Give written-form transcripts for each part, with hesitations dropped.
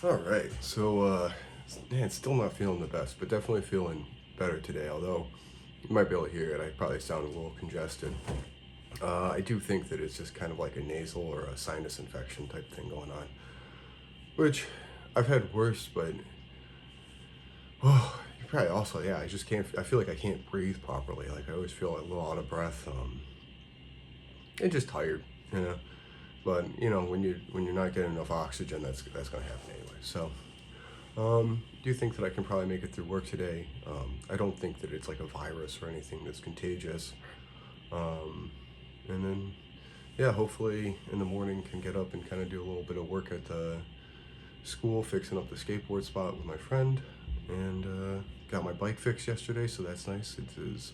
All right, so man, still not feeling the best, but definitely feeling better today. Although you might be able to hear it, I probably sound a little congested. I do think that it's just kind of like a nasal or a sinus infection type thing going on, which I've had worse. But oh, you probably also, yeah, I just can't. I feel like I can't breathe properly. Like I always feel a little out of breath, and just tired, you know. But when you're not getting enough oxygen, that's gonna happen anyway. So. Do you think that I can probably make it through work today? I don't think that it's like a virus or anything that's contagious. Um, and then, yeah, hopefully in the morning can get up and kind of do a little bit of work at the school, fixing up the skateboard spot with my friend. And got my bike fixed yesterday, so that's nice. It is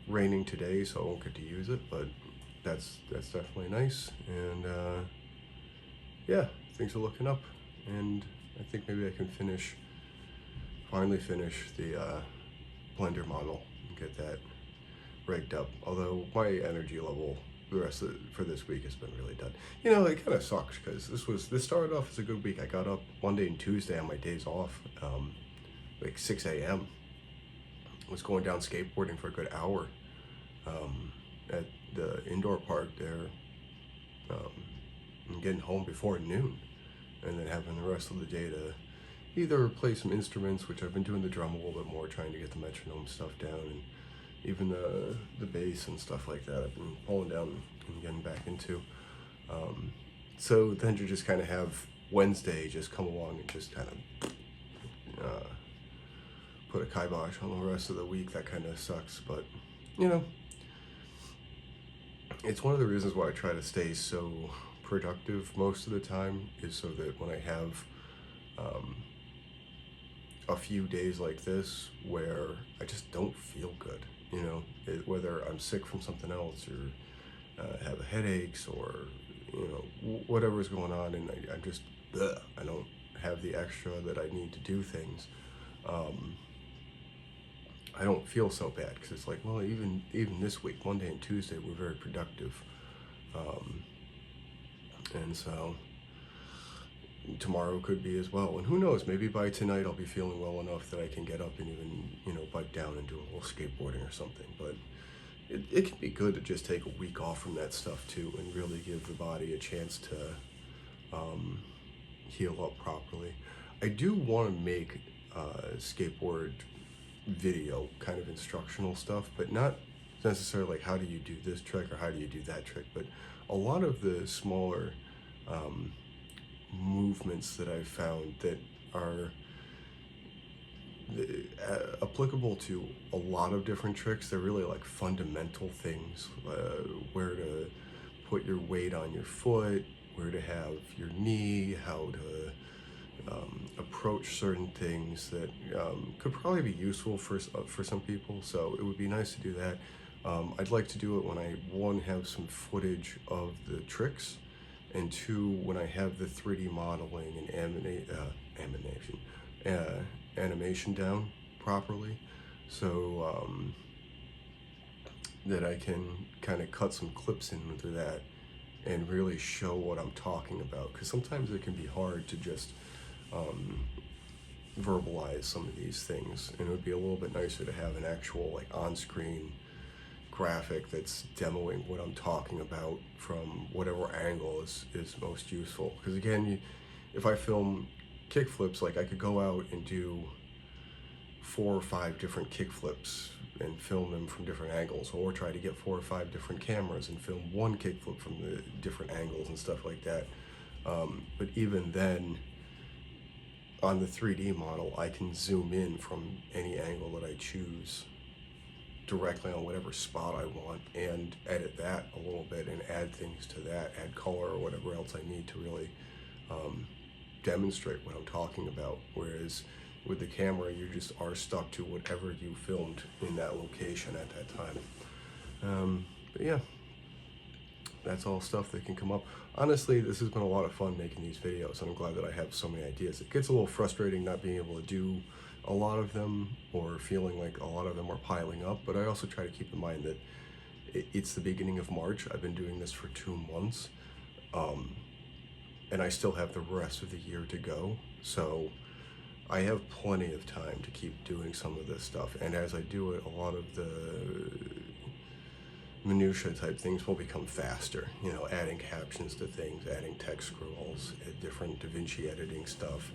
raining today, so I won't get to use it, but that's definitely nice. And yeah, things are looking up. And I think maybe I can finally finish the blender model and get that rigged up. Although my energy level for this week has been really done. It kind of sucks because this started off as a good week. I got up Monday and Tuesday on my days off, like 6 a.m. Was going down skateboarding for a good hour at the indoor park there, um, and getting home before noon, and then having the rest of the day to either play some instruments, which I've been doing the drum a little bit more, trying to get the metronome stuff down, and even the bass and stuff like that. I've been pulling down and getting back into. So then you just kind of have Wednesday just come along and just kind of put a kibosh on the rest of the week. That kind of sucks, but you know, it's one of the reasons why I try to stay so productive most of the time, is so that when I have um, a few days like this where I just don't feel good, whether I'm sick from something else or have headaches or whatever's going on, and I'm just I don't have the extra that I need to do things. Um, I don't feel so bad because it's like, well, even this week, Monday and Tuesday, were very productive, um, and so tomorrow could be as well. And who knows, maybe by tonight I'll be feeling well enough that I can get up and even, bike down and do a little skateboarding or something. But it can be good to just take a week off from that stuff too, and really give the body a chance to heal up properly. I do want to make skateboard video kind of instructional stuff, but not necessarily like how do you do this trick or how do you do that trick, but a lot of the smaller movements that I've found that are applicable to a lot of different tricks. They're really like fundamental things, where to put your weight on your foot, where to have your knee, how to approach certain things that could probably be useful for some people. So it would be nice to do that. I'd like to do it when I, one, have some footage of the tricks, and two, when I have the 3D modeling and animation down properly, so that I can kind of cut some clips into that and really show what I'm talking about. Because sometimes it can be hard to just verbalize some of these things, and it would be a little bit nicer to have an actual like on-screen graphic that's demoing what I'm talking about from whatever angle is most useful. Because again, if I film kickflips, like I could go out and do 4 or 5 different kickflips and film them from different angles, or try to get 4 or 5 different cameras and film one kickflip from the different angles and stuff like that. But even then, on the 3D model, I can zoom in from any angle that I choose directly on whatever spot I want, and edit that a little bit and add things to that, add color or whatever else I need to really demonstrate what I'm talking about. Whereas with the camera, you just are stuck to whatever you filmed in that location at that time. But yeah, that's all stuff that can come up. Honestly, this has been a lot of fun making these videos, and I'm glad that I have so many ideas. It gets a little frustrating not being able to do a lot of them, or feeling like a lot of them are piling up, but I also try to keep in mind that it's the beginning of March. I've been doing this for 2 months. and I still have the rest of the year to go. So I have plenty of time to keep doing some of this stuff. And as I do it, a lot of the minutia type things will become faster. You know, adding captions to things, adding text scrolls, different DaVinci editing stuff,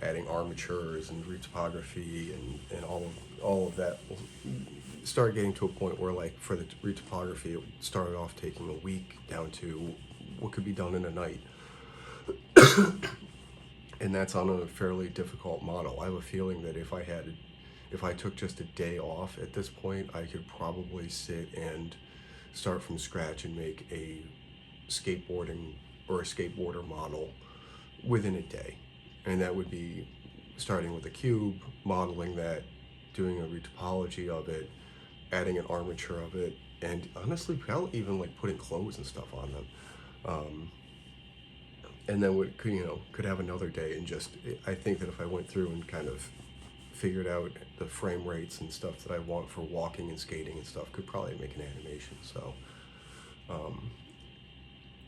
adding armatures and retopography, and all of that will start getting to a point where, like, for the retopography, it started off taking a week down to what could be done in a night. And that's on a fairly difficult model. I have a feeling that if I took just a day off at this point, I could probably sit and start from scratch and make a skateboarding or a skateboarder model within a day. And that would be starting with a cube, modeling that, doing a retopology of it, adding an armature of it, and honestly, probably even like putting clothes and stuff on them. And then could have another day and just, I think that if I went through and kind of figured out the frame rates and stuff that I want for walking and skating and stuff, could probably make an animation. So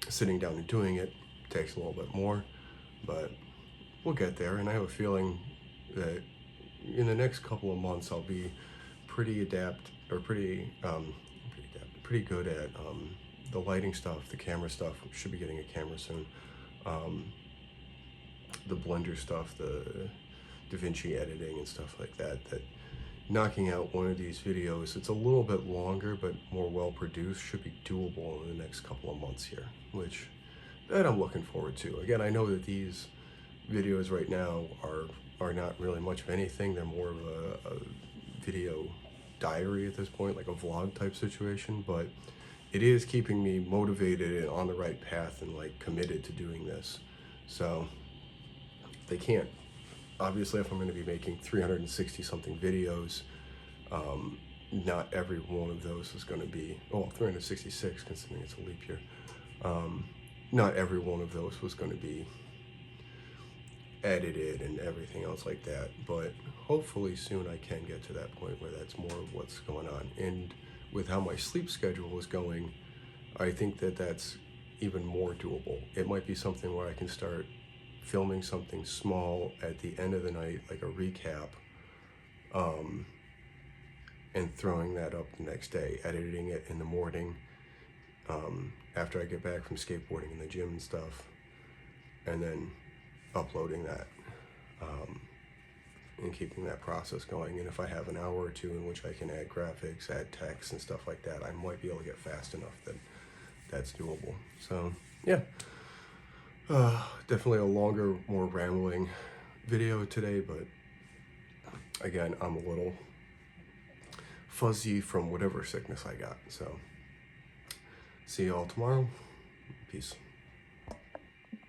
sitting down and doing it takes a little bit more, but we'll get there. And I have a feeling that in the next couple of months I'll be pretty good at the lighting stuff, the camera stuff. We should be getting a camera soon. The Blender stuff, the DaVinci editing and stuff like that, knocking out one of these videos, it's a little bit longer but more well produced, should be doable in the next couple of months here, which that I'm looking forward to. Again, I know that these videos right now are not really much of anything. They're more of a video diary at this point, like a vlog type situation, but it is keeping me motivated and on the right path and like committed to doing this. So they can't, obviously, if I'm going to be making 360 something videos, not every one of those is going to be, 366 considering it's a leap year. Not every one of those was going to be edited and everything else like that, but hopefully soon I can get to that point where that's more of what's going on. And with how my sleep schedule is going, I think that that's even more doable. It might be something where I can start filming something small at the end of the night, like a recap, and throwing that up the next day, editing it in the morning, after I get back from skateboarding in the gym and stuff, and then uploading that, and keeping that process going. And if I have an hour or two in which I can add graphics, add text and stuff like that, I might be able to get fast enough that that's doable. So yeah, definitely a longer, more rambling video today, but again, I'm a little fuzzy from whatever sickness I got. So see you all tomorrow. Peace.